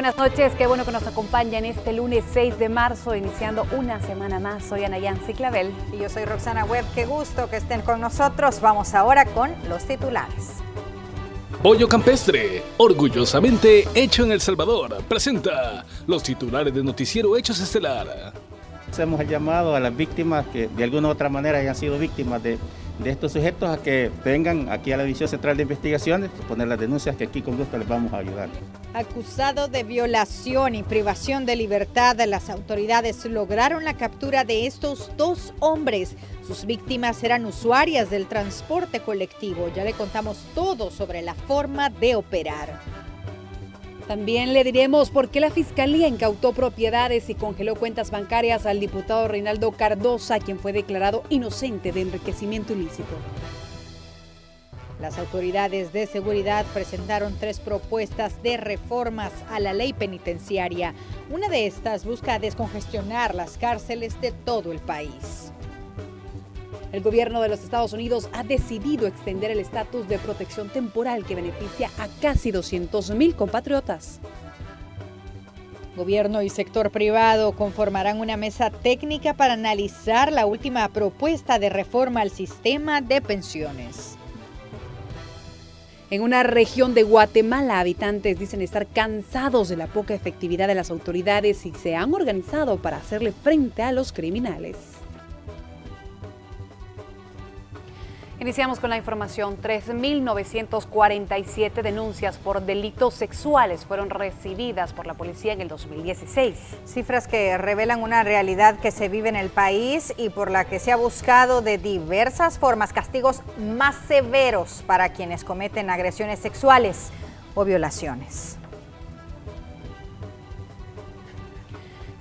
buenas noches, qué bueno que nos acompañan este lunes 6 de marzo, iniciando una semana más. Soy Ana Yancy Clavel. Y yo soy Roxana Webb, qué gusto que estén con nosotros. Vamos ahora con los titulares. Pollo Campestre, orgullosamente hecho en El Salvador, presenta los titulares de Noticiero Hechos Estelar. Hacemos el llamado a las víctimas que de alguna u otra manera hayan sido víctimas de estos sujetos a que vengan aquí a la División Central de Investigaciones, poner las denuncias que aquí con gusto les vamos a ayudar. Acusado de violación y privación de libertad, las autoridades lograron la captura de estos dos hombres. Sus víctimas eran usuarias del transporte colectivo. Ya le contamos todo sobre la forma de operar. También le diremos por qué la Fiscalía incautó propiedades y congeló cuentas bancarias al diputado Reinaldo Cardosa, quien fue declarado inocente de enriquecimiento ilícito. Las autoridades de seguridad presentaron 3 propuestas de reformas a la ley penitenciaria. Una de estas busca descongestionar las cárceles de todo el país. El gobierno de los Estados Unidos ha decidido extender el estatus de protección temporal que beneficia a casi 200,000 compatriotas. Gobierno y sector privado conformarán una mesa técnica para analizar la última propuesta de reforma al sistema de pensiones. En una región de Guatemala, habitantes dicen estar cansados de la poca efectividad de las autoridades y se han organizado para hacerle frente a los criminales. Iniciamos con la información. 3.947 denuncias por delitos sexuales fueron recibidas por la policía en el 2016. Cifras que revelan una realidad que se vive en el país y por la que se ha buscado de diversas formas castigos más severos para quienes cometen agresiones sexuales o violaciones.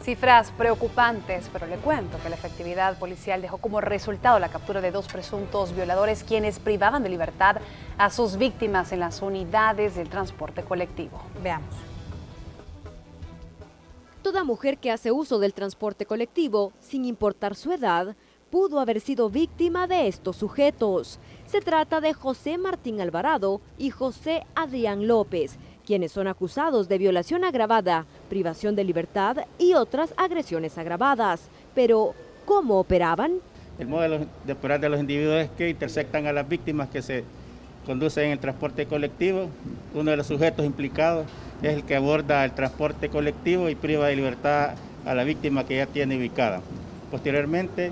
Cifras preocupantes, pero le cuento que la efectividad policial dejó como resultado la captura de 2 presuntos violadores quienes privaban de libertad a sus víctimas en las unidades del transporte colectivo. Veamos. Toda mujer que hace uso del transporte colectivo, sin importar su edad, pudo haber sido víctima de estos sujetos. Se trata de José Martín Alvarado y José Adrián López, quienes son acusados de violación agravada, privación de libertad y otras agresiones agravadas. Pero, ¿cómo operaban? El modo de operar de los individuos es que intersectan a las víctimas que se conducen en el transporte colectivo. Uno de los sujetos implicados es el que aborda el transporte colectivo y priva de libertad a la víctima que ya tiene ubicada. Posteriormente,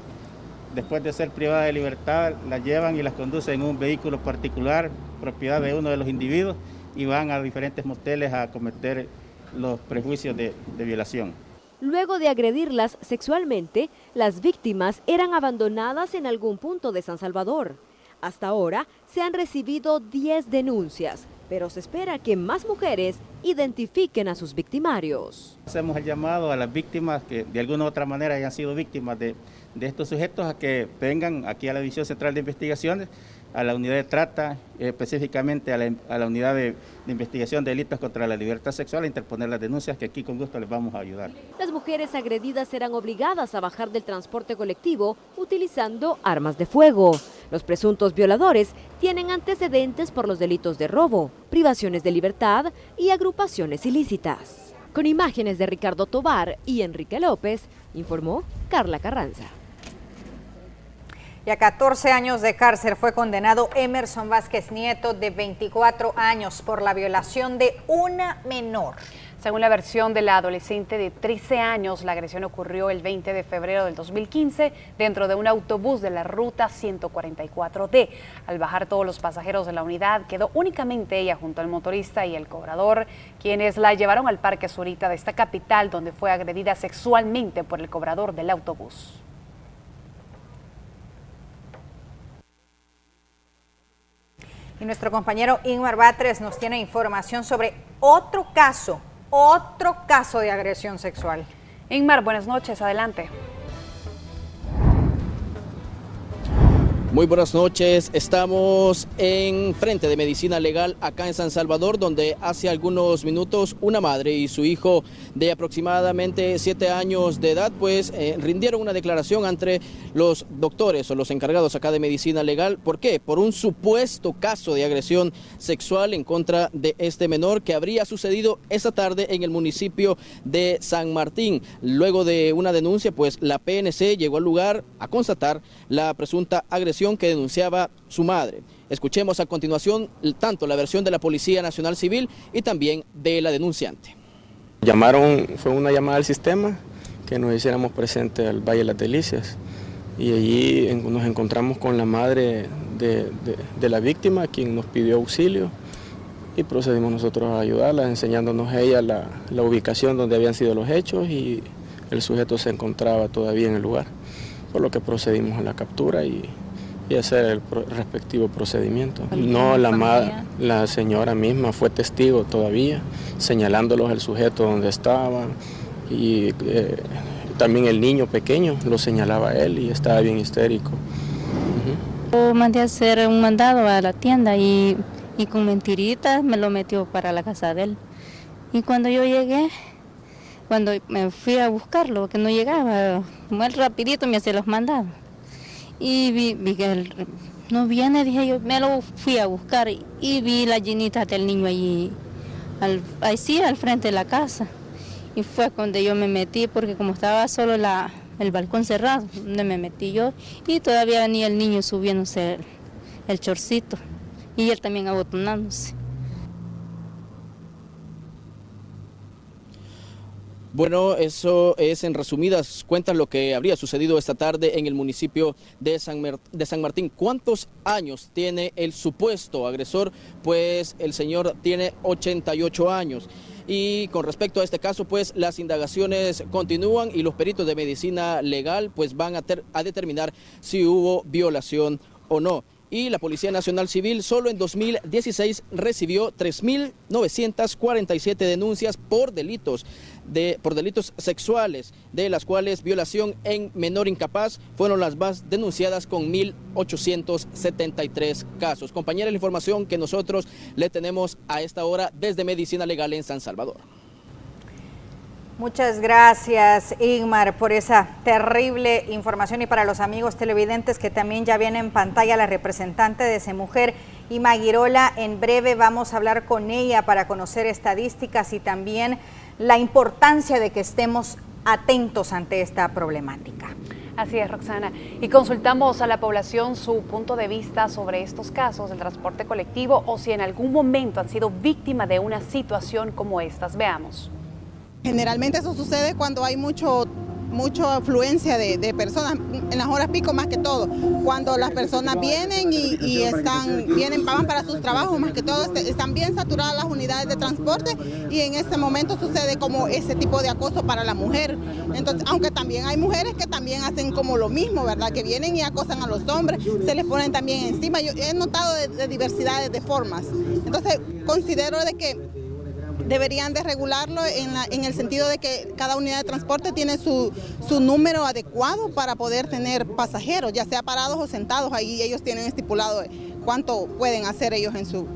después de ser privada de libertad, la llevan y las conducen en un vehículo particular, propiedad de uno de los individuos, y van a diferentes moteles a cometer los prejuicios de violación. Luego de agredirlas sexualmente, las víctimas eran abandonadas en algún punto de San Salvador. Hasta ahora se han recibido 10 denuncias, pero se espera que más mujeres identifiquen a sus victimarios. Hacemos el llamado a las víctimas que de alguna u otra manera hayan sido víctimas de estos sujetos a que vengan aquí a la División Central de Investigaciones, a la unidad de trata, específicamente a la unidad de investigación de delitos contra la libertad sexual, a interponer las denuncias que aquí con gusto les vamos a ayudar. Las mujeres agredidas serán obligadas a bajar del transporte colectivo utilizando armas de fuego. Los presuntos violadores tienen antecedentes por los delitos de robo, privaciones de libertad y agrupaciones ilícitas. Con imágenes de Ricardo Tobar y Enrique López, informó Carla Carranza. Y a 14 años de cárcel fue condenado Emerson Vázquez Nieto, de 24 años, por la violación de una menor. Según la versión de la adolescente de 13 años, la agresión ocurrió el 20 de febrero del 2015 dentro de un autobús de la ruta 144D. Al bajar todos los pasajeros de la unidad, quedó únicamente ella junto al motorista y el cobrador, quienes la llevaron al Parque Zurita de esta capital, donde fue agredida sexualmente por el cobrador del autobús. Y nuestro compañero Ingmar Batres nos tiene información sobre otro caso de agresión sexual. Ingmar, buenas noches, adelante. Muy buenas noches, estamos en frente de Medicina Legal acá en San Salvador, donde hace algunos minutos una madre y su hijo de aproximadamente 7 años de edad pues rindieron una declaración ante los doctores o los encargados acá de Medicina Legal. ¿Por qué? Por un supuesto caso de agresión sexual en contra de este menor que habría sucedido esa tarde en el municipio de San Martín. Luego de una denuncia pues la PNC llegó al lugar a constatar la presunta agresión que denunciaba su madre. Escuchemos a continuación tanto la versión de la Policía Nacional Civil y también de la denunciante. Fue una llamada al sistema que nos hiciéramos presente al Valle de las Delicias y allí nos encontramos con la madre de la víctima, quien nos pidió auxilio y procedimos nosotros a ayudarla, enseñándonos ella la ubicación donde habían sido los hechos y el sujeto se encontraba todavía en el lugar, por lo que procedimos a la captura y hacer el respectivo procedimiento. No, la señora misma fue testigo todavía, señalándolos el sujeto donde estaba y también el niño pequeño lo señalaba él y estaba bien histérico. Yo mandé a hacer un mandado a la tienda y con mentiritas me lo metió para la casa de él. Y cuando yo llegué, cuando me fui a buscarlo, que no llegaba, como él rapidito me hacía los mandados. Y vi que él no viene, dije yo, me lo fui a buscar y vi las llenitas del niño allí, al frente de la casa. Y fue cuando yo me metí, porque como estaba solo el balcón cerrado, donde me metí yo, y todavía venía el niño subiéndose el chorcito, y él también abotonándose. Bueno, eso es en resumidas cuentas lo que habría sucedido esta tarde en el municipio de San Martín. ¿Cuántos años tiene el supuesto agresor? Pues el señor tiene 88 años. Y con respecto a este caso, pues las indagaciones continúan y los peritos de medicina legal pues van a determinar si hubo violación o no. Y la Policía Nacional Civil solo en 2016 recibió 3.947 denuncias por delitos sexuales, de las cuales violación en menor incapaz fueron las más denunciadas con 1.873 casos. Compañera, la información que nosotros le tenemos a esta hora desde Medicina Legal en San Salvador. Muchas gracias, Igmar, por esa terrible información, y para los amigos televidentes que también ya viene en pantalla la representante de Semujer, Ima Girola. En breve vamos a hablar con ella para conocer estadísticas y también la importancia de que estemos atentos ante esta problemática. Así es, Roxana. Y consultamos a la población su punto de vista sobre estos casos del transporte colectivo o si en algún momento han sido víctimas de una situación como estas. Veamos. Generalmente eso sucede cuando hay mucha afluencia de personas, en las horas pico más que todo, cuando las personas vienen van para sus trabajos, más que todo están bien saturadas las unidades de transporte, y en ese momento sucede como ese tipo de acoso para la mujer. Entonces, aunque también hay mujeres que también hacen como lo mismo, ¿verdad? Que vienen y acosan a los hombres, se les ponen también encima. Yo he notado de diversidades de formas. Entonces, considero de que deberían de regularlo en el sentido de que cada unidad de transporte tiene su número adecuado para poder tener pasajeros, ya sea parados o sentados. Ahí ellos tienen estipulado cuánto pueden hacer ellos en su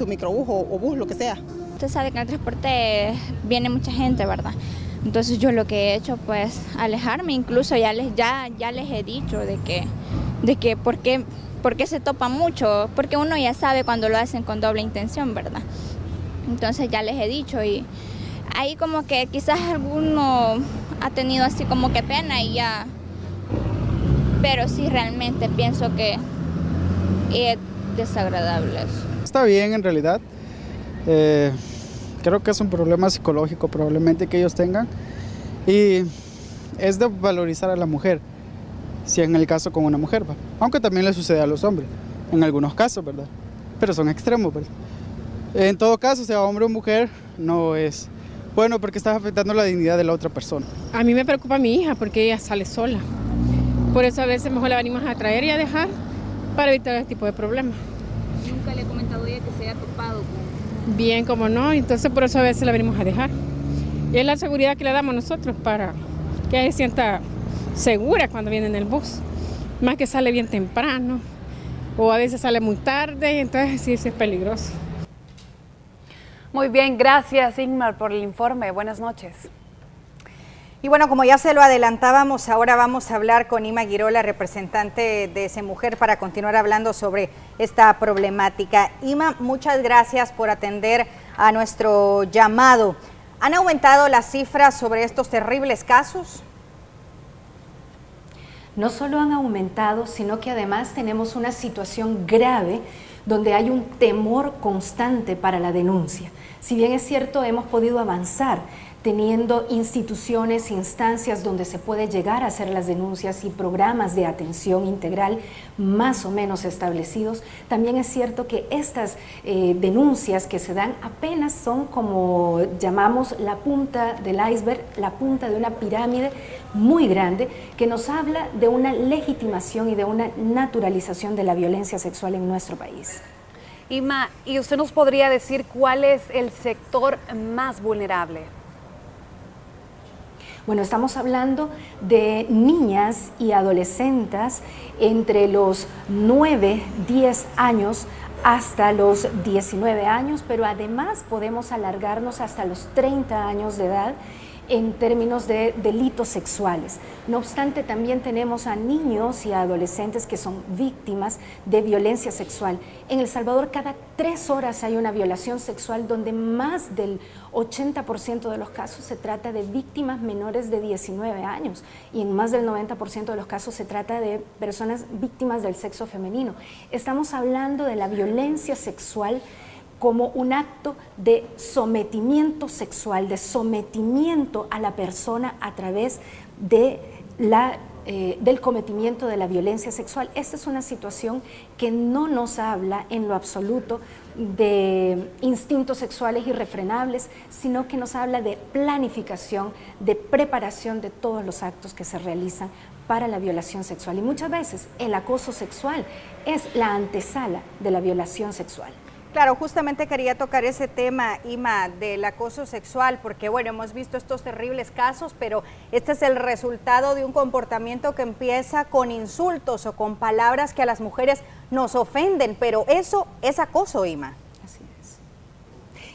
microbús o bus, lo que sea. Usted sabe que en el transporte viene mucha gente, ¿verdad? Entonces yo lo que he hecho pues alejarme, incluso ya les he dicho de que por qué se topa mucho, porque uno ya sabe cuando lo hacen con doble intención, ¿verdad? Entonces ya les he dicho, y ahí como que quizás alguno ha tenido así como que pena y ya, pero sí realmente pienso que es desagradable eso. Está bien en realidad, creo que es un problema psicológico probablemente que ellos tengan, y es de valorizar a la mujer, si en el caso con una mujer, aunque también le sucede a los hombres, en algunos casos, ¿verdad? Pero son extremos, ¿verdad? En todo caso, sea hombre o mujer, no es bueno porque estás afectando la dignidad de la otra persona. A mí me preocupa mi hija porque ella sale sola. Por eso a veces mejor la venimos a traer y a dejar para evitar este tipo de problemas. ¿Nunca le he comentado a ella que se haya topado con...? Bien, como no, entonces por eso a veces la venimos a dejar. Y es la seguridad que le damos nosotros para que ella se sienta segura cuando viene en el bus. Más que sale bien temprano. o a veces sale muy tarde, y entonces sí, es peligroso. Muy bien, gracias Ingmar por el informe. Buenas noches. Y bueno, como ya se lo adelantábamos, ahora vamos a hablar con Ima Girola, representante de SEMujer, para continuar hablando sobre esta problemática. Ima, muchas gracias por atender a nuestro llamado. ¿Han aumentado las cifras sobre estos terribles casos? No solo han aumentado, sino que además tenemos una situación grave donde hay un temor constante para la denuncia. Si bien es cierto, hemos podido avanzar teniendo instituciones, instancias donde se puede llegar a hacer las denuncias y programas de atención integral más o menos establecidos, también es cierto que estas denuncias que se dan apenas son, como llamamos, la punta del iceberg, la punta de una pirámide muy grande que nos habla de una legitimación y de una naturalización de la violencia sexual en nuestro país. Ima, ¿y usted nos podría decir cuál es el sector más vulnerable? Bueno, estamos hablando de niñas y adolescentes entre los 9, 10 años hasta los 19 años, pero además podemos alargarnos hasta los 30 años de edad en términos de delitos sexuales. No obstante, también tenemos a niños y a adolescentes que son víctimas de violencia sexual. En El Salvador, cada 3 horas hay una violación sexual donde más del 80% de los casos se trata de víctimas menores de 19 años y en más del 90% de los casos se trata de personas víctimas del sexo femenino. Estamos hablando de la violencia sexual como un acto de sometimiento sexual, de sometimiento a la persona a través de del cometimiento de la violencia sexual. Esta es una situación que no nos habla en lo absoluto de instintos sexuales irrefrenables, sino que nos habla de planificación, de preparación de todos los actos que se realizan para la violación sexual. Y muchas veces el acoso sexual es la antesala de la violación sexual. Claro, justamente quería tocar ese tema, Ima, del acoso sexual, porque bueno, hemos visto estos terribles casos, pero este es el resultado de un comportamiento que empieza con insultos o con palabras que a las mujeres nos ofenden, pero eso es acoso, Ima. Así es.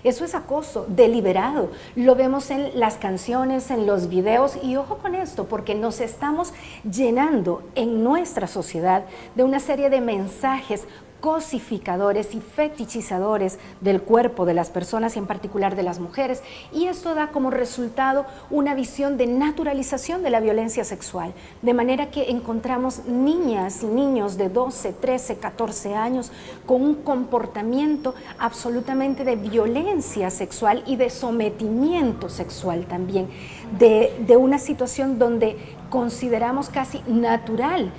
Eso es acoso deliberado, lo vemos en las canciones, en los videos, y ojo con esto, porque nos estamos llenando en nuestra sociedad de una serie de mensajes cosificadores y fetichizadores del cuerpo de las personas y en particular de las mujeres, y esto da como resultado una visión de naturalización de la violencia sexual, de manera que encontramos niñas y niños de 12, 13, 14 años con un comportamiento absolutamente de violencia sexual y de sometimiento sexual también, de una situación donde consideramos casi natural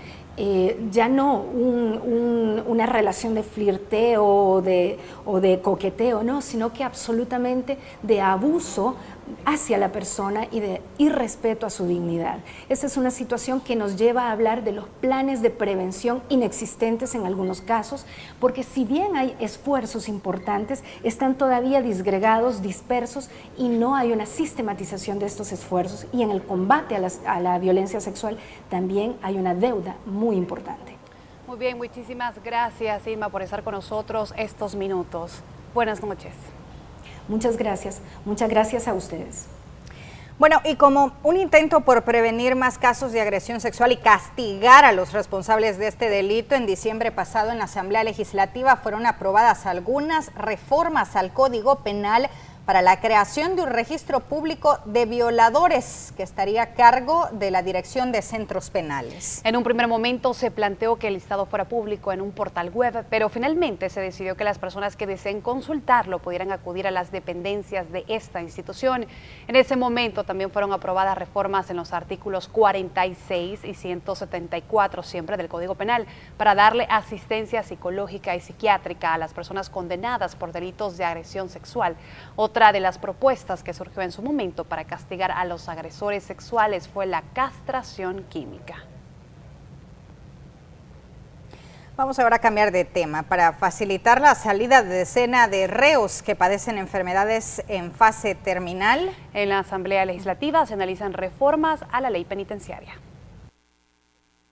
ya no una relación de flirteo o de coqueteo, no, sino que absolutamente de abuso hacia la persona y de irrespeto a su dignidad. Esa es una situación que nos lleva a hablar de los planes de prevención inexistentes en algunos casos, porque si bien hay esfuerzos importantes, están todavía disgregados, dispersos, y no hay una sistematización de estos esfuerzos, y en el combate a la violencia sexual también hay una deuda muy importante. Muy bien, muchísimas gracias, Ima, por estar con nosotros estos minutos. Buenas noches. Muchas gracias a ustedes. Bueno, y como un intento por prevenir más casos de agresión sexual y castigar a los responsables de este delito, en diciembre pasado en la Asamblea Legislativa fueron aprobadas algunas reformas al Código Penal para la creación de un registro público de violadores que estaría a cargo de la Dirección de Centros Penales. En un primer momento se planteó que el listado fuera público en un portal web, pero finalmente se decidió que las personas que deseen consultarlo pudieran acudir a las dependencias de esta institución. En ese momento también fueron aprobadas reformas en los artículos 46 y 174 siempre del Código Penal para darle asistencia psicológica y psiquiátrica a las personas condenadas por delitos de agresión sexual. Otra de las propuestas que surgió en su momento para castigar a los agresores sexuales fue la castración química. Vamos ahora a cambiar de tema para facilitar la salida de decenas de reos que padecen enfermedades en fase terminal. En la Asamblea Legislativa se analizan reformas a la ley penitenciaria.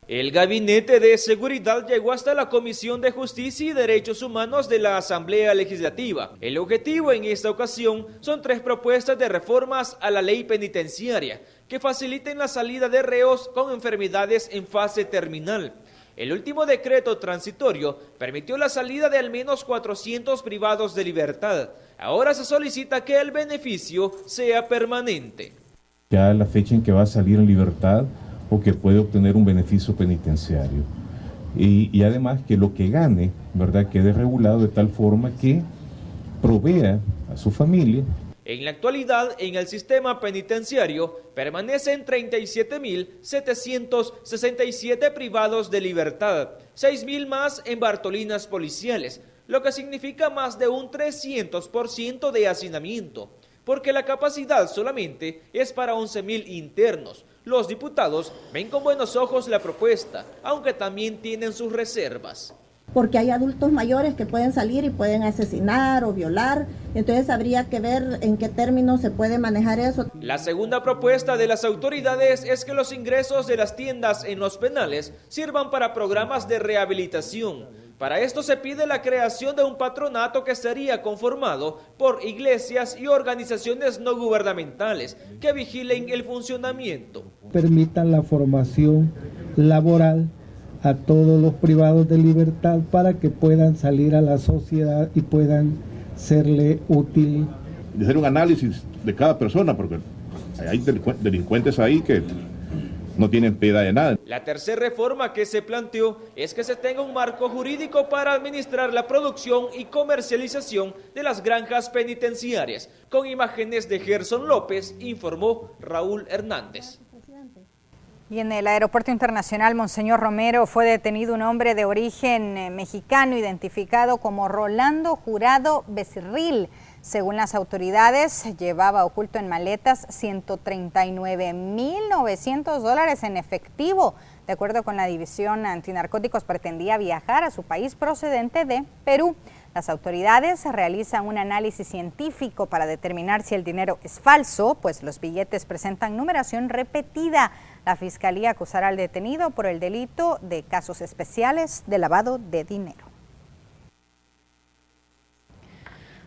El Gabinete de Seguridad llegó hasta la Comisión de Justicia y Derechos Humanos de la Asamblea Legislativa. El objetivo en esta ocasión son 3 propuestas de reformas a la ley penitenciaria que faciliten la salida de reos con enfermedades en fase terminal. El último decreto transitorio permitió la salida de al menos 400 privados de libertad. Ahora se solicita que el beneficio sea permanente. Ya la fecha en que va a salir en libertad o que puede obtener un beneficio penitenciario. Y además que lo que gane, ¿verdad?, quede regulado de tal forma que provea a su familia. En la actualidad, en el sistema penitenciario, permanecen 37.767 privados de libertad, 6.000 más en Bartolinas policiales, lo que significa más de un 300% de hacinamiento, porque la capacidad solamente es para 11.000 internos. Los diputados ven con buenos ojos la propuesta, aunque también tienen sus reservas. Porque hay adultos mayores que pueden salir y pueden asesinar o violar, entonces habría que ver en qué términos se puede manejar eso. La segunda propuesta de las autoridades es que los ingresos de las tiendas en los penales sirvan para programas de rehabilitación. Para esto se pide la creación de un patronato que sería conformado por iglesias y organizaciones no gubernamentales que vigilen el funcionamiento. Permitan la formación laboral a todos los privados de libertad para que puedan salir a la sociedad y puedan serle útil. De hacer un análisis de cada persona, porque hay delincuentes ahí que no tienen piedad de nada. La tercera reforma que se planteó es que se tenga un marco jurídico para administrar la producción y comercialización de las granjas penitenciarias. Con imágenes de Gerson López, informó Raúl Hernández. Y en el Aeropuerto Internacional Monseñor Romero fue detenido un hombre de origen mexicano identificado como Rolando Jurado Becerril. Según las autoridades, llevaba oculto en maletas $139,900 en efectivo. De acuerdo con la División Antinarcóticos, pretendía viajar a su país procedente de Perú. Las autoridades realizan un análisis científico para determinar si el dinero es falso, pues los billetes presentan numeración repetida. La Fiscalía acusará al detenido por el delito de casos especiales de lavado de dinero.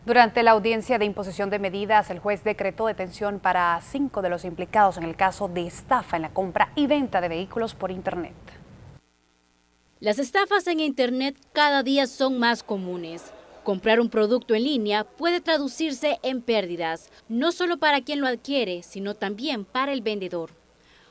Durante la audiencia de imposición de medidas, el juez decretó detención para 5 de los implicados en el caso de estafa en la compra y venta de vehículos por Internet. Las estafas en Internet cada día son más comunes. Comprar un producto en línea puede traducirse en pérdidas, no solo para quien lo adquiere, sino también para el vendedor.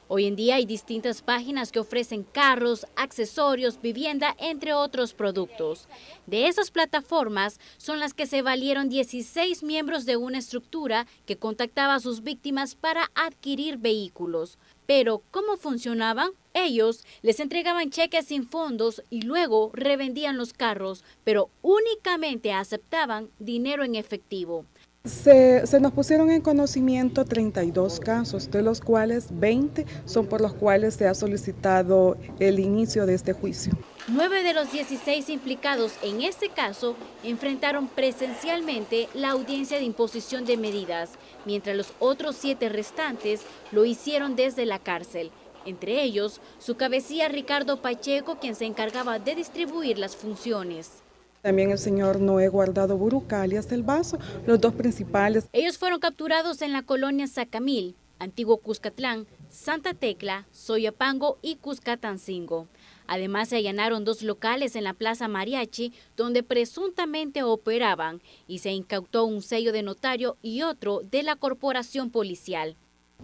Hoy en día hay distintas páginas que ofrecen carros, accesorios, vivienda, entre otros productos. De esas plataformas son las que se valieron 16 miembros de una estructura que contactaba a sus víctimas para adquirir vehículos. Pero, ¿cómo funcionaban? Ellos les entregaban cheques sin fondos y luego revendían los carros, pero únicamente aceptaban dinero en efectivo. Se nos pusieron en conocimiento 32 casos, de los cuales 20 son por los cuales se ha solicitado el inicio de este juicio. 9 de los 16 implicados en este caso enfrentaron presencialmente la audiencia de imposición de medidas, mientras los otros 7 restantes lo hicieron desde la cárcel. Entre ellos, su cabecilla Ricardo Pacheco, quien se encargaba de distribuir las funciones. También el señor Noé Guardado Buruca, alias El Vaso, los 2 principales. Ellos fueron capturados en la colonia Zacamil, Antiguo Cuscatlán, Santa Tecla, Soyapango y Cuscatancingo. Además, se allanaron 2 locales en la Plaza Mariachi, donde presuntamente operaban, y se incautó un sello de notario y otro de la corporación policial.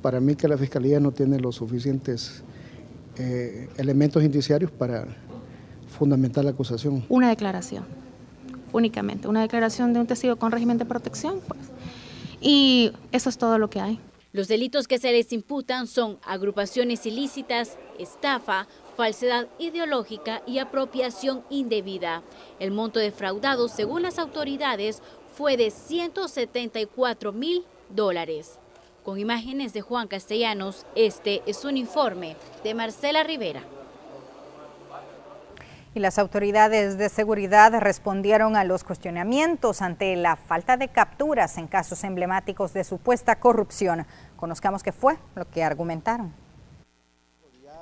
Para mí que la Fiscalía no tiene los suficientes elementos indiciarios para fundamentar la acusación. Una declaración. Únicamente, una declaración de un testigo con régimen de protección, pues. Y eso es todo lo que hay. Los delitos que se les imputan son agrupaciones ilícitas, estafa, falsedad ideológica y apropiación indebida. El monto defraudado, según las autoridades, fue de $174,000. Con imágenes de Juan Castellanos, este es un informe de Marcela Rivera. Y las autoridades de seguridad respondieron a los cuestionamientos ante la falta de capturas en casos emblemáticos de supuesta corrupción. Conozcamos qué fue lo que argumentaron.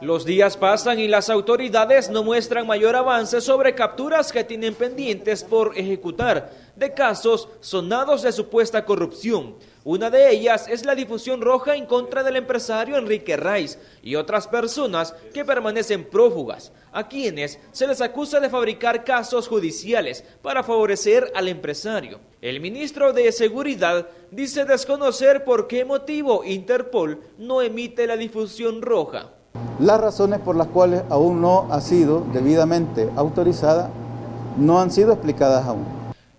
Los días pasan y las autoridades no muestran mayor avance sobre capturas que tienen pendientes por ejecutar de casos sonados de supuesta corrupción. Una de ellas es la difusión roja en contra del empresario Enrique Raiz y otras personas que permanecen prófugas, a quienes se les acusa de fabricar casos judiciales para favorecer al empresario. El ministro de Seguridad dice desconocer por qué motivo Interpol no emite la difusión roja. Las razones por las cuales aún no ha sido debidamente autorizada no han sido explicadas aún.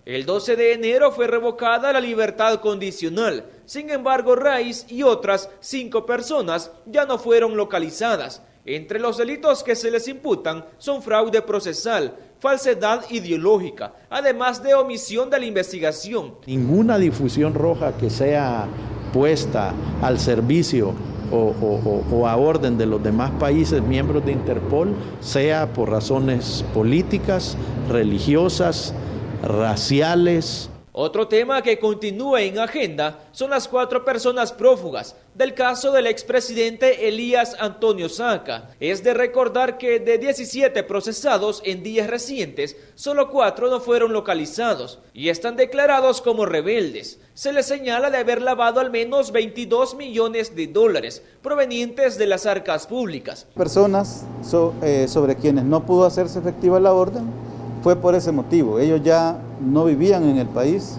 El 12 de enero fue revocada la libertad condicional. Sin embargo, Raiz y otras 5 personas ya no fueron localizadas. Entre los delitos que se les imputan son fraude procesal, falsedad ideológica, además de omisión de la investigación. Ninguna difusión roja que sea puesta al servicio o a orden de los demás países miembros de Interpol, sea por razones políticas, religiosas, raciales. Otro tema que continúa en agenda son las 4 personas prófugas del caso del expresidente Elías Antonio Saca. Es de recordar que de 17 procesados en días recientes, solo 4 no fueron localizados y están declarados como rebeldes. Se les señala de haber lavado al menos 22 millones de dólares provenientes de las arcas públicas. Personas sobre quienes no pudo hacerse efectiva la orden. Fue por ese motivo. Ellos ya no vivían en el país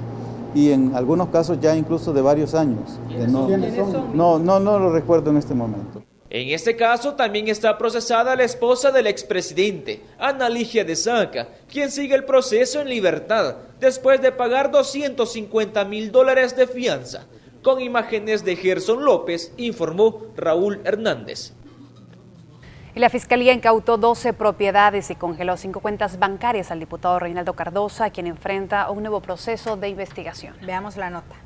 y en algunos casos ya incluso de varios años. No lo recuerdo en este momento. En este caso también está procesada la esposa del expresidente, Ana Ligia de Saca, quien sigue el proceso en libertad después de pagar $250,000 de fianza. Con imágenes de Gerson López, informó Raúl Hernández. Y la Fiscalía incautó 12 propiedades y congeló 5 cuentas bancarias al diputado Reinaldo Cardosa, quien enfrenta un nuevo proceso de investigación. Veamos la nota.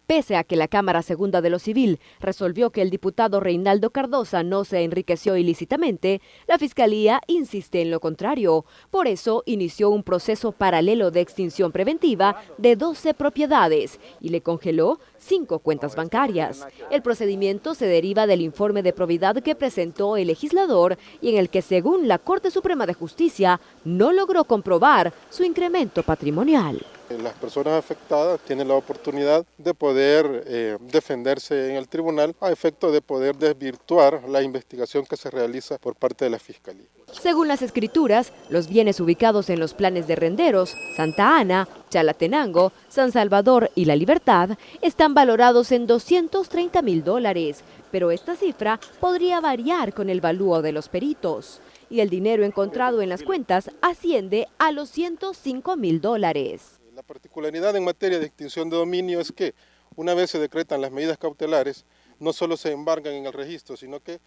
Pese a que la Cámara Segunda de lo Civil resolvió que el diputado Reinaldo Cardosa no se enriqueció ilícitamente, la Fiscalía insiste en lo contrario. Por eso inició un proceso paralelo de extinción preventiva de 12 propiedades y le congeló 5 cuentas bancarias. El procedimiento se deriva del informe de probidad que presentó el legislador y en el que, según la Corte Suprema de Justicia, no logró comprobar su incremento patrimonial. Las personas afectadas tienen la oportunidad de poder defenderse en el tribunal a efecto de poder desvirtuar la investigación que se realiza por parte de la Fiscalía. Según las escrituras, los bienes ubicados en los planes de Renderos, Santa Ana, Chalatenango, San Salvador y La Libertad están valorados en $230,000, pero esta cifra podría variar con el valúo de los peritos. Y el dinero encontrado en las cuentas asciende a los $105,000. La particularidad en materia de extinción de dominio es que una vez se decretan las medidas cautelares, no solo se embargan en el registro, sino que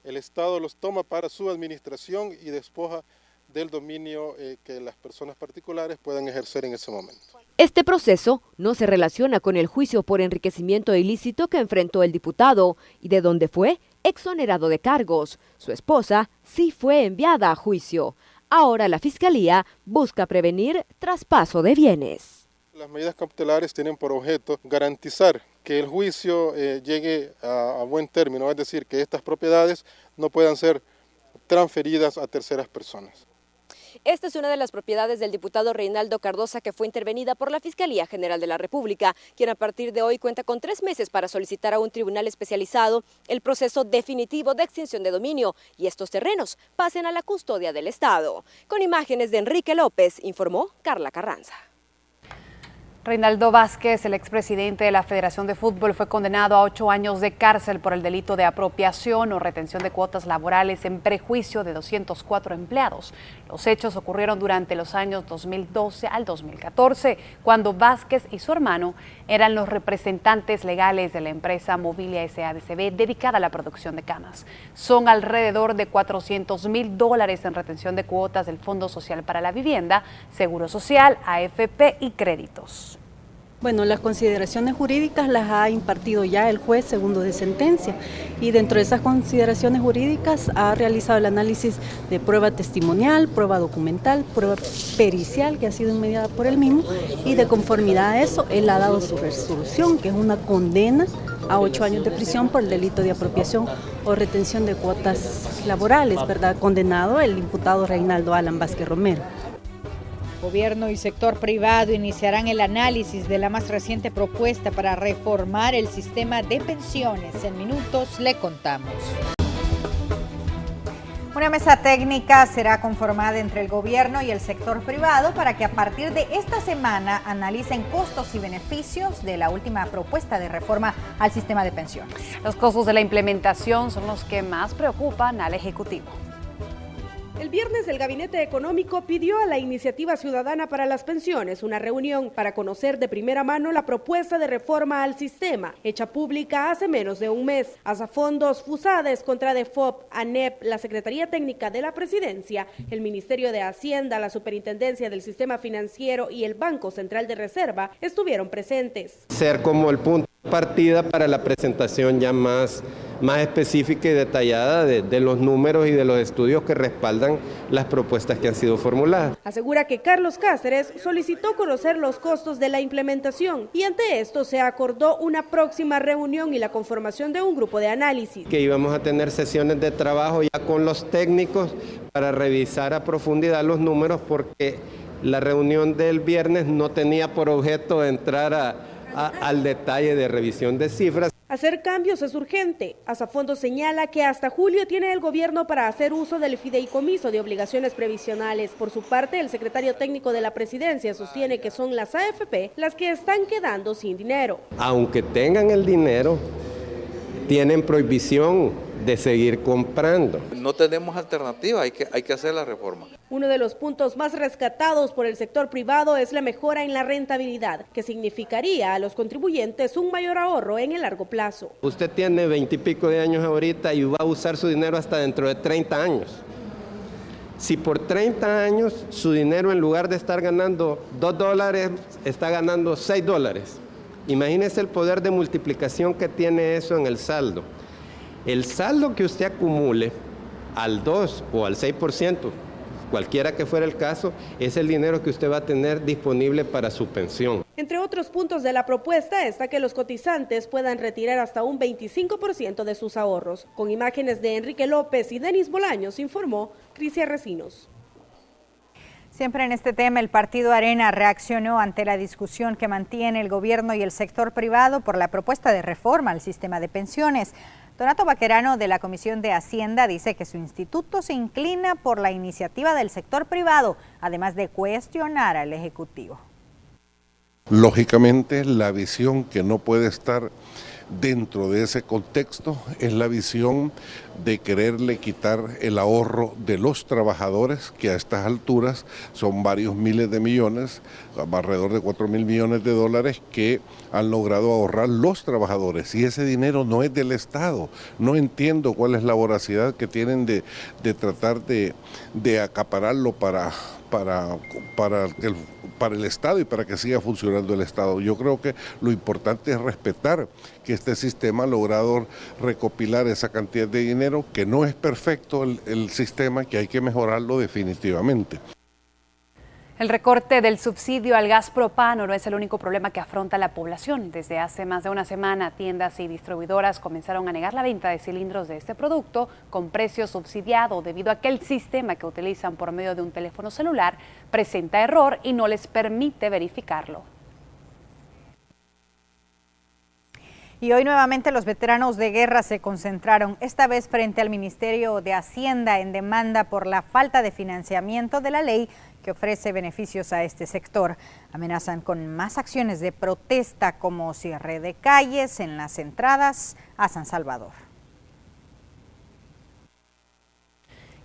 el Estado los toma para su administración y despoja del dominio que las personas particulares puedan ejercer en ese momento. Este proceso no se relaciona con el juicio por enriquecimiento ilícito que enfrentó el diputado y de donde fue exonerado de cargos. Su esposa sí fue enviada a juicio. Ahora la Fiscalía busca prevenir traspaso de bienes. Las medidas cautelares tienen por objeto garantizar que el juicio llegue a buen término, es decir, que estas propiedades no puedan ser transferidas a terceras personas. Esta es una de las propiedades del diputado Reinaldo Cardosa que fue intervenida por la Fiscalía General de la República, quien a partir de hoy cuenta con 3 meses para solicitar a un tribunal especializado el proceso definitivo de extinción de dominio y estos terrenos pasen a la custodia del Estado. Con imágenes de Enrique López, informó Carla Carranza. Reinaldo Vázquez, el expresidente de la Federación de Fútbol, fue condenado a 8 años de cárcel por el delito de apropiación o retención de cuotas laborales en prejuicio de 204 empleados. Los hechos ocurrieron durante los años 2012 al 2014, cuando Vázquez y su hermano eran los representantes legales de la empresa Mobilia SADCB dedicada a la producción de camas. Son alrededor de $400,000 en retención de cuotas del Fondo Social para la Vivienda, Seguro Social, AFP y créditos. Bueno, las consideraciones jurídicas las ha impartido ya el juez segundo de sentencia y dentro de esas consideraciones jurídicas ha realizado el análisis de prueba testimonial, prueba documental, prueba pericial que ha sido mediada por él mismo y de conformidad a eso él ha dado su resolución, que es una condena a 8 años de prisión por el delito de apropiación o retención de cuotas laborales, ¿verdad? Condenado el imputado Reinaldo Alan Vázquez Romero. Gobierno y sector privado iniciarán el análisis de la más reciente propuesta para reformar el sistema de pensiones. En minutos le contamos. Una mesa técnica será conformada entre el gobierno y el sector privado para que a partir de esta semana analicen costos y beneficios de la última propuesta de reforma al sistema de pensiones. Los costos de la implementación son los que más preocupan al Ejecutivo. El viernes el Gabinete Económico pidió a la Iniciativa Ciudadana para las Pensiones una reunión para conocer de primera mano la propuesta de reforma al sistema, hecha pública hace menos de un mes. Asafondos, FUSADES, Contradefop, ANEP, la Secretaría Técnica de la Presidencia, el Ministerio de Hacienda, la Superintendencia del Sistema Financiero y el Banco Central de Reserva estuvieron presentes. Ser como el punto de partida para la presentación ya más específica y detallada de los números y de los estudios que respaldan las propuestas que han sido formuladas. Asegura que Carlos Cáceres solicitó conocer los costos de la implementación y ante esto se acordó una próxima reunión y la conformación de un grupo de análisis. Que íbamos a tener sesiones de trabajo ya con los técnicos para revisar a profundidad los números, porque la reunión del viernes no tenía por objeto entrar al detalle de revisión de cifras. Hacer cambios es urgente. Asafondos señala que hasta julio tiene el gobierno para hacer uso del fideicomiso de obligaciones previsionales. Por su parte, el secretario técnico de la presidencia sostiene que son las AFP las que están quedando sin dinero. Aunque tengan el dinero, tienen prohibición de seguir comprando. No tenemos alternativa, hay que hacer la reforma. Uno de los puntos más rescatados por el sector privado es la mejora en la rentabilidad, que significaría a los contribuyentes un mayor ahorro en el largo plazo. Usted tiene 20 y pico de años ahorita y va a usar su dinero hasta dentro de 30 años. Si por 30 años su dinero, en lugar de estar ganando $2, está ganando $6, imagínese el poder de multiplicación que tiene eso en el saldo. El saldo que usted acumule al 2 o al 6%, cualquiera que fuera el caso, es el dinero que usted va a tener disponible para su pensión. Entre otros puntos de la propuesta está que los cotizantes puedan retirar hasta un 25% de sus ahorros. Con imágenes de Enrique López y Denis Bolaños, informó Crisia Recinos. Siempre en este tema, el partido Arena reaccionó ante la discusión que mantiene el gobierno y el sector privado por la propuesta de reforma al sistema de pensiones. Donato Baquerano, de la Comisión de Hacienda, dice que su instituto se inclina por la iniciativa del sector privado, además de cuestionar al Ejecutivo. Lógicamente, la visión que no puede estar dentro de ese contexto es la visión de quererle quitar el ahorro de los trabajadores, que a estas alturas son varios miles de millones, alrededor de 4.000 millones de dólares que han logrado ahorrar los trabajadores, y ese dinero no es del Estado. No entiendo cuál es la voracidad que tienen de tratar de acapararlo para el Estado y para que siga funcionando el Estado. Yo creo que lo importante es respetar que este sistema ha logrado recopilar esa cantidad de dinero, que no es perfecto el sistema, que hay que mejorarlo definitivamente. El recorte del subsidio al gas propano no es el único problema que afronta la población. Desde hace más de una semana, tiendas y distribuidoras comenzaron a negar la venta de cilindros de este producto con precio subsidiado debido a que el sistema que utilizan por medio de un teléfono celular presenta error y no les permite verificarlo. Y hoy nuevamente los veteranos de guerra se concentraron, esta vez frente al Ministerio de Hacienda, en demanda por la falta de financiamiento de la ley que ofrece beneficios a este sector. Amenazan con más acciones de protesta, como cierre de calles en las entradas a San Salvador.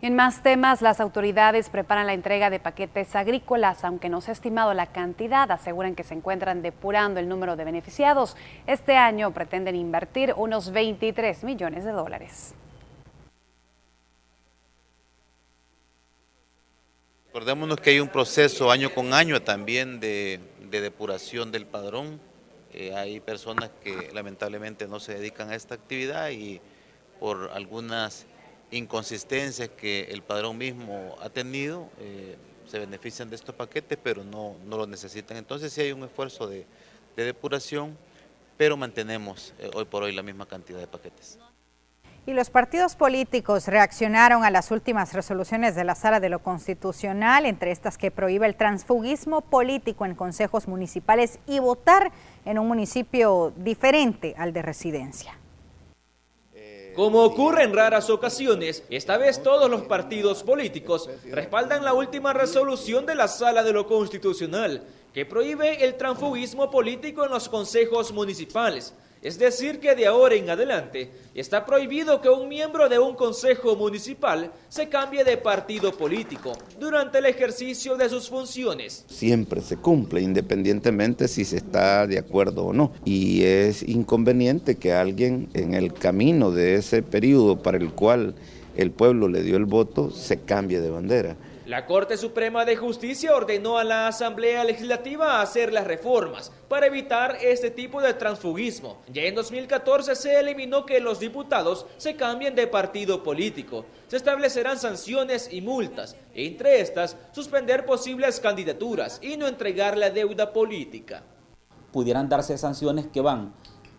En más temas, las autoridades preparan la entrega de paquetes agrícolas, aunque no se ha estimado la cantidad. Aseguran que se encuentran depurando el número de beneficiados. Este año pretenden invertir unos 23 millones de dólares. Recordémonos que hay un proceso año con año también de depuración del padrón. Hay personas que lamentablemente no se dedican a esta actividad y por algunas inconsistencias que el padrón mismo ha tenido, se benefician de estos paquetes, pero no lo necesitan. Entonces sí hay un esfuerzo de depuración, pero mantenemos hoy por hoy la misma cantidad de paquetes. Y los partidos políticos reaccionaron a las últimas resoluciones de la Sala de lo Constitucional, entre estas que prohíbe el transfugismo político en consejos municipales y votar en un municipio diferente al de residencia. Como ocurre en raras ocasiones, esta vez todos los partidos políticos respaldan la última resolución de la Sala de lo Constitucional, que prohíbe el transfugismo político en los consejos municipales. Es decir, que de ahora en adelante está prohibido que un miembro de un consejo municipal se cambie de partido político durante el ejercicio de sus funciones. Siempre se cumple, independientemente si se está de acuerdo o no. Y es inconveniente que alguien en el camino de ese periodo para el cual el pueblo le dio el voto se cambie de bandera. La Corte Suprema de Justicia ordenó a la Asamblea Legislativa hacer las reformas para evitar este tipo de transfugismo. Ya en 2014 se eliminó que los diputados se cambien de partido político. Se establecerán sanciones y multas, entre estas, suspender posibles candidaturas y no entregar la deuda política. Pudieran darse sanciones que van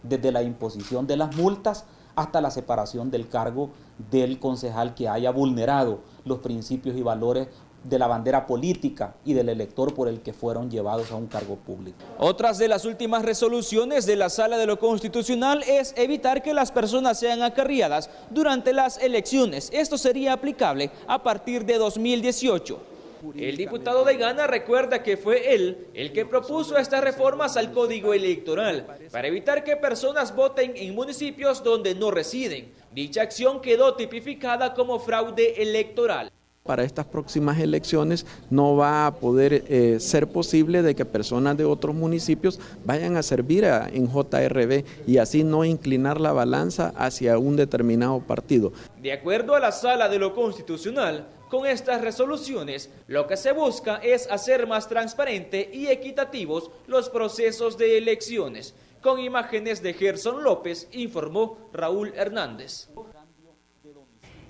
desde la imposición de las multas hasta la separación del cargo del concejal que haya vulnerado los principios y valores de la bandera política y del elector por el que fueron llevados a un cargo público. Otras de las últimas resoluciones de la Sala de lo Constitucional es evitar que las personas sean acarreadas durante las elecciones. Esto sería aplicable a partir de 2018. El diputado de Gana recuerda que fue él el que propuso estas reformas al Código Electoral para evitar que personas voten en municipios donde no residen. Dicha acción quedó tipificada como fraude electoral. Para estas próximas elecciones no va a poder ser posible de que personas de otros municipios vayan a servir en JRB y así no inclinar la balanza hacia un determinado partido. De acuerdo a la Sala de lo Constitucional, con estas resoluciones, lo que se busca es hacer más transparente y equitativos los procesos de elecciones. Con imágenes de Gerson López, informó Raúl Hernández.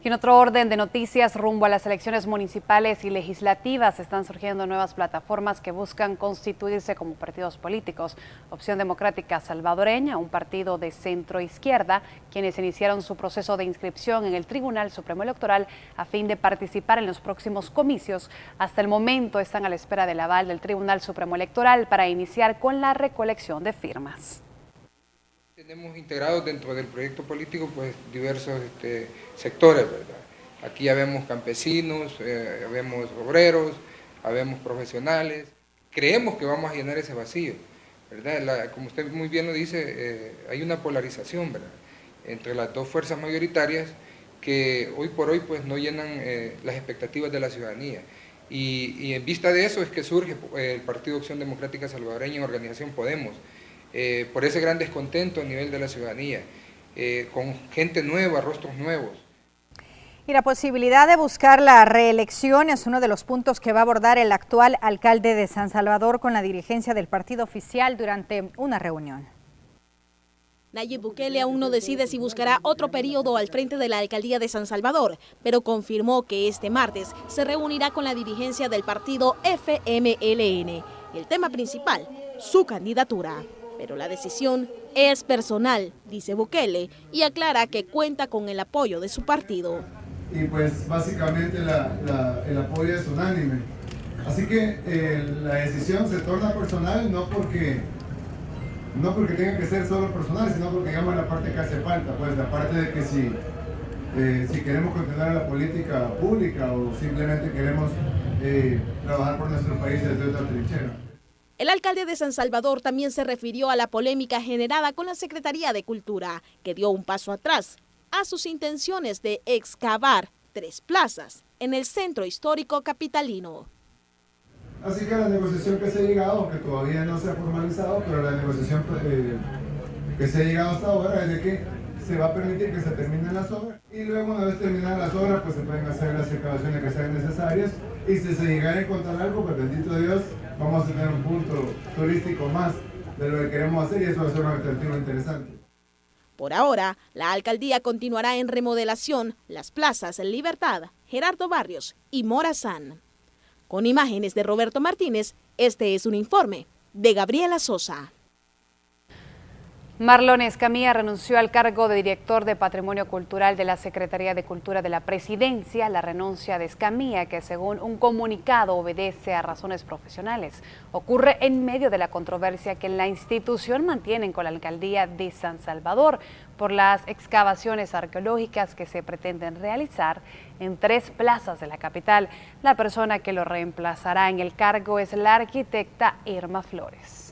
Y en otro orden de noticias, rumbo a las elecciones municipales y legislativas, están surgiendo nuevas plataformas que buscan constituirse como partidos políticos. Opción Democrática Salvadoreña, un partido de centro izquierda, quienes iniciaron su proceso de inscripción en el Tribunal Supremo Electoral a fin de participar en los próximos comicios. Hasta el momento están a la espera del aval del Tribunal Supremo Electoral para iniciar con la recolección de firmas. Tenemos integrados dentro del proyecto político pues diversos sectores, ¿verdad? Aquí ya vemos campesinos, vemos obreros, vemos profesionales. Creemos que vamos a llenar ese vacío, ¿verdad? Como usted muy bien lo dice, hay una polarización, ¿verdad?, entre las dos fuerzas mayoritarias que hoy por hoy pues no llenan las expectativas de la ciudadanía. Y en vista de eso es que surge el Partido Opción Democrática Salvadoreña en Organización Podemos, por ese gran descontento a nivel de la ciudadanía, con gente nueva, rostros nuevos. Y la posibilidad de buscar la reelección es uno de los puntos que va a abordar el actual alcalde de San Salvador con la dirigencia del partido oficial durante una reunión. Nayib Bukele aún no decide si buscará otro periodo al frente de la alcaldía de San Salvador, pero confirmó que este martes se reunirá con la dirigencia del partido FMLN. El tema principal, su candidatura. Pero la decisión es personal, dice Bukele, y aclara que cuenta con el apoyo de su partido. Y pues básicamente el apoyo es unánime. Así que la decisión se torna personal no porque tenga que ser solo personal, sino porque digamos la parte que hace falta, pues la parte de que si queremos continuar en la política pública o simplemente queremos trabajar por nuestro país desde otra trinchera. El alcalde de San Salvador también se refirió a la polémica generada con la Secretaría de Cultura, que dio un paso atrás a sus intenciones de excavar 3 plazas en el centro histórico capitalino. Así que la negociación que se ha llegado, aunque todavía no se ha formalizado, pero la negociación que se ha llegado hasta ahora es de que se va a permitir que se terminen las obras y luego una vez terminadas las obras pues se pueden hacer las excavaciones que sean necesarias y si se llegara a encontrar algo, pues bendito Dios, vamos a tener un punto turístico más de lo que queremos hacer y eso va a ser un atractivo interesante. Por ahora, la alcaldía continuará en remodelación las plazas Libertad, Gerardo Barrios y Morazán. Con imágenes de Roberto Martínez, este es un informe de Gabriela Sosa. Marlon Escamilla renunció al cargo de director de Patrimonio Cultural de la Secretaría de Cultura de la Presidencia. La renuncia de Escamilla, que según un comunicado obedece a razones profesionales, ocurre en medio de la controversia que la institución mantiene con la alcaldía de San Salvador por las excavaciones arqueológicas que se pretenden realizar en 3 plazas de la capital. La persona que lo reemplazará en el cargo es la arquitecta Irma Flores.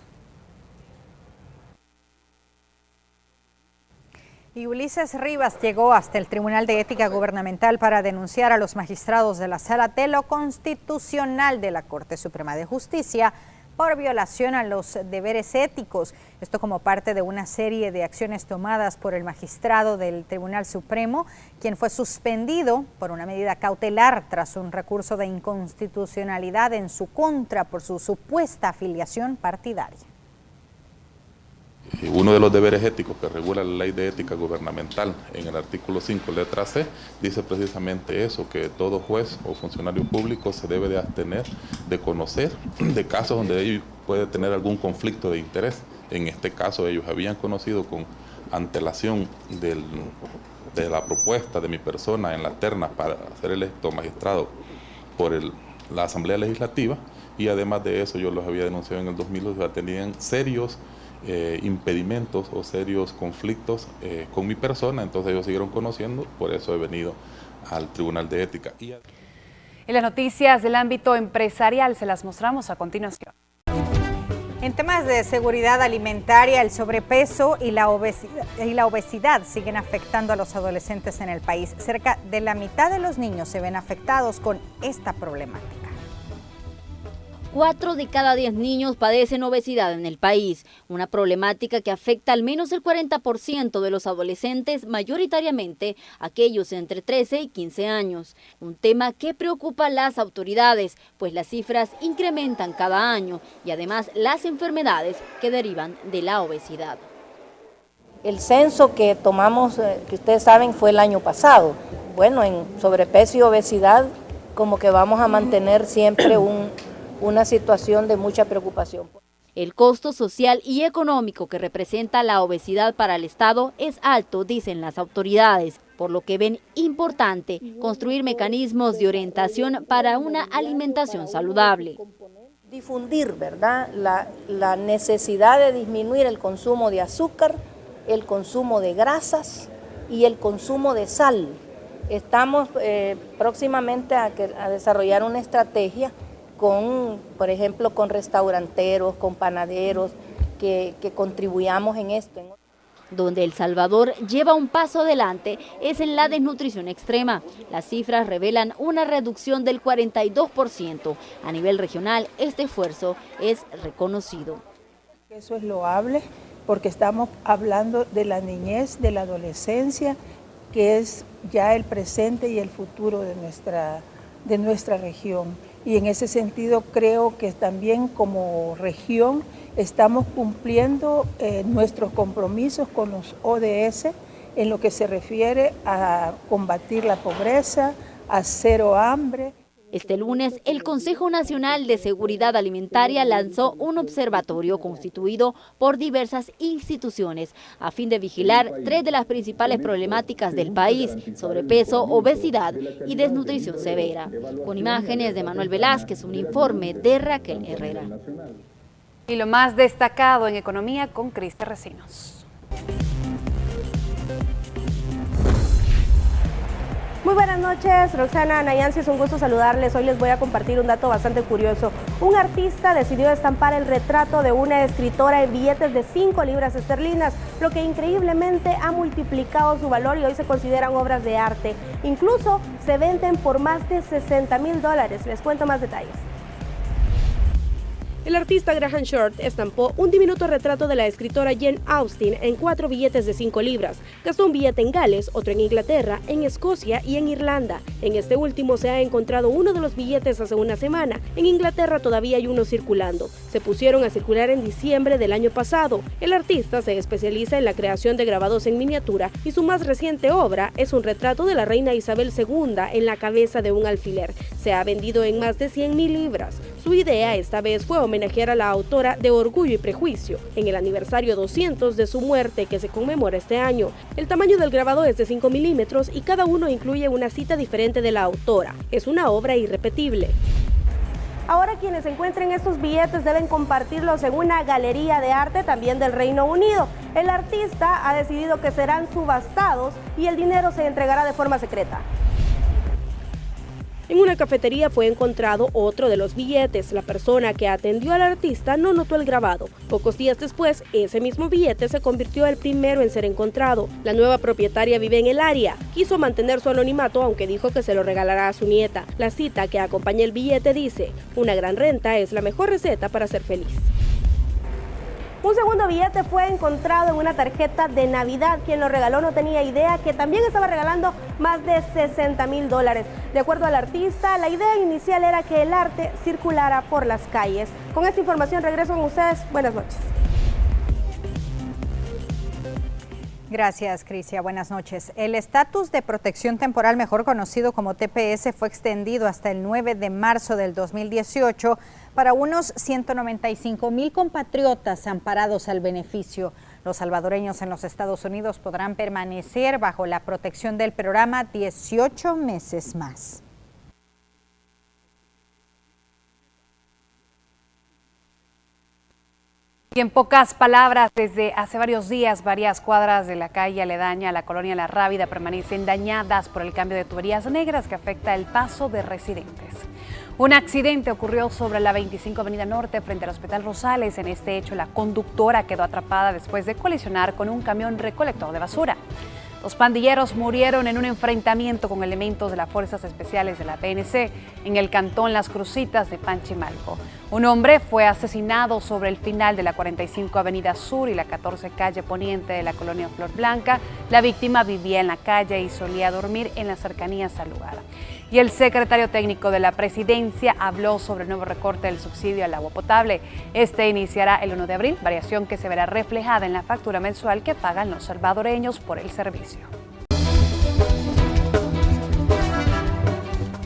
Y Ulises Rivas llegó hasta el Tribunal de Ética Gubernamental para denunciar a los magistrados de la Sala de lo Constitucional de la Corte Suprema de Justicia por violación a los deberes éticos. Esto como parte de una serie de acciones tomadas por el magistrado del Tribunal Supremo, quien fue suspendido por una medida cautelar tras un recurso de inconstitucionalidad en su contra por su supuesta afiliación partidaria. Uno de los deberes éticos que regula la Ley de Ética Gubernamental en el artículo 5, letra C, dice precisamente eso, que todo juez o funcionario público se debe de abstener de conocer de casos donde ellos puede tener algún conflicto de interés. En este caso ellos habían conocido con antelación de la propuesta de mi persona en la terna para ser electo magistrado por la Asamblea Legislativa, y además de eso yo los había denunciado en el 2002, tenían serios impedimentos o serios conflictos con mi persona. Entonces ellos siguieron conociendo, por eso he venido al Tribunal de Ética. En las noticias del ámbito empresarial se las mostramos a continuación. En temas de seguridad alimentaria, el sobrepeso y la obesidad siguen afectando a los adolescentes en el país. Cerca de la mitad de los niños se ven afectados con esta problemática. 4 de cada 10 niños padecen obesidad en el país, una problemática que afecta al menos el 40% de los adolescentes, mayoritariamente aquellos entre 13 y 15 años. Un tema que preocupa a las autoridades, pues las cifras incrementan cada año y además las enfermedades que derivan de la obesidad. El censo que tomamos, que ustedes saben, fue el año pasado. Bueno, en sobrepeso y obesidad como que vamos a mantener siempre una situación de mucha preocupación. El costo social y económico que representa la obesidad para el Estado es alto, dicen las autoridades, por lo que ven importante construir mecanismos de orientación para una alimentación saludable. Difundir, ¿verdad?, la necesidad de disminuir el consumo de azúcar, el consumo de grasas y el consumo de sal. Estamos próximamente a desarrollar una estrategia por ejemplo, con restauranteros, con panaderos, que contribuyamos en esto. Donde El Salvador lleva un paso adelante es en la desnutrición extrema. Las cifras revelan una reducción del 42%. A nivel regional, este esfuerzo es reconocido. Eso es loable porque estamos hablando de la niñez, de la adolescencia, que es ya el presente y el futuro de nuestra región. Y en ese sentido creo que también como región estamos cumpliendo nuestros compromisos con los ODS en lo que se refiere a combatir la pobreza, a cero hambre. Este lunes, el Consejo Nacional de Seguridad Alimentaria lanzó un observatorio constituido por diversas instituciones a fin de vigilar 3 de las principales problemáticas del país: sobrepeso, obesidad y desnutrición severa. Con imágenes de Manuel Velázquez, un informe de Raquel Herrera. Y lo más destacado en economía con Cristi Recinos. Muy buenas noches, Roxana, Nayansi, es un gusto saludarles. Hoy les voy a compartir un dato bastante curioso. Un artista decidió estampar el retrato de una escritora en billetes de 5 libras esterlinas, lo que increíblemente ha multiplicado su valor y hoy se consideran obras de arte. Incluso se venden por más de $60,000. Les cuento más detalles. El artista Graham Short estampó un diminuto retrato de la escritora Jane Austen en 4 billetes de 5 libras. Gastó un billete en Gales, otro en Inglaterra, en Escocia y en Irlanda. En este último se ha encontrado uno de los billetes hace una semana. En Inglaterra todavía hay uno circulando. Se pusieron a circular en diciembre del año pasado. El artista se especializa en la creación de grabados en miniatura y su más reciente obra es un retrato de la reina Isabel II en la cabeza de un alfiler. Se ha vendido en más de 100,000 libras. Su idea esta vez fue homenajear a la autora de Orgullo y Prejuicio, en el aniversario 200 de su muerte que se conmemora este año. El tamaño del grabado es de 5 milímetros y cada uno incluye una cita diferente de la autora. Es una obra irrepetible. Ahora quienes encuentren estos billetes deben compartirlos en una galería de arte también del Reino Unido. El artista ha decidido que serán subastados y el dinero se entregará de forma secreta. En una cafetería fue encontrado otro de los billetes. La persona que atendió al artista no notó el grabado. Pocos días después, ese mismo billete se convirtió el primero en ser encontrado. La nueva propietaria vive en el área. Quiso mantener su anonimato, aunque dijo que se lo regalará a su nieta. La cita que acompaña el billete dice: "Una gran renta es la mejor receta para ser feliz". Un segundo billete fue encontrado en una tarjeta de Navidad. Quien lo regaló no tenía idea que también estaba regalando más de $60,000. De acuerdo al artista, la idea inicial era que el arte circulara por las calles. Con esta información regreso con ustedes. Buenas noches. Gracias, Crisia. Buenas noches. El estatus de protección temporal, mejor conocido como TPS, fue extendido hasta el 9 de marzo del 2018 para unos 195,000 compatriotas amparados al beneficio. Los salvadoreños en los Estados Unidos podrán permanecer bajo la protección del programa 18 meses más. Y en pocas palabras, desde hace varios días, varias cuadras de la calle aledaña a la colonia La Rábida permanecen dañadas por el cambio de tuberías negras que afecta el paso de residentes. Un accidente ocurrió sobre la 25 Avenida Norte frente al Hospital Rosales. En este hecho, la conductora quedó atrapada después de colisionar con un camión recolector de basura. Los pandilleros murieron en un enfrentamiento con elementos de las Fuerzas Especiales de la PNC en el cantón Las Crucitas de Panchimalco. Un hombre fue asesinado sobre el final de la 45 Avenida Sur y la 14 Calle Poniente de la colonia Flor Blanca. La víctima vivía en la calle y solía dormir en las cercanías al lugar. Y el secretario técnico de la Presidencia habló sobre el nuevo recorte del subsidio al agua potable. Este iniciará el 1 de abril, variación que se verá reflejada en la factura mensual que pagan los salvadoreños por el servicio.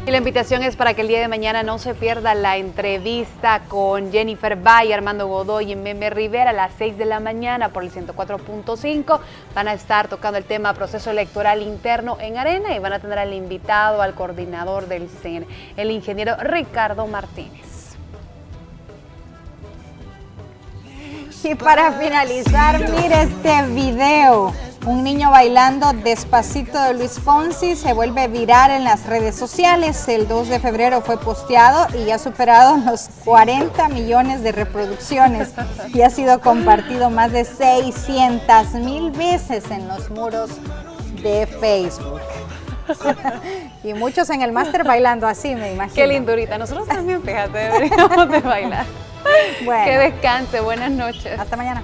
Y la invitación es para que el día de mañana no se pierda la entrevista con Jennifer Bay, Armando Godoy y Meme Rivera a las 6 de la mañana por el 104.5. Van a estar tocando el tema proceso electoral interno en Arena y van a tener al invitado, al coordinador del CEN, el ingeniero Ricardo Martínez. Y para finalizar, mire este video. Un niño bailando Despacito de Luis Fonsi se vuelve viral en las redes sociales. El 2 de febrero fue posteado y ha superado los 40 millones de reproducciones y ha sido compartido más de 600,000 veces en los muros de Facebook. Y muchos en el máster bailando así, me imagino. Qué lindurita. Nosotros también, fíjate, deberíamos de bailar. Bueno. Que descanse. Buenas noches. Hasta mañana.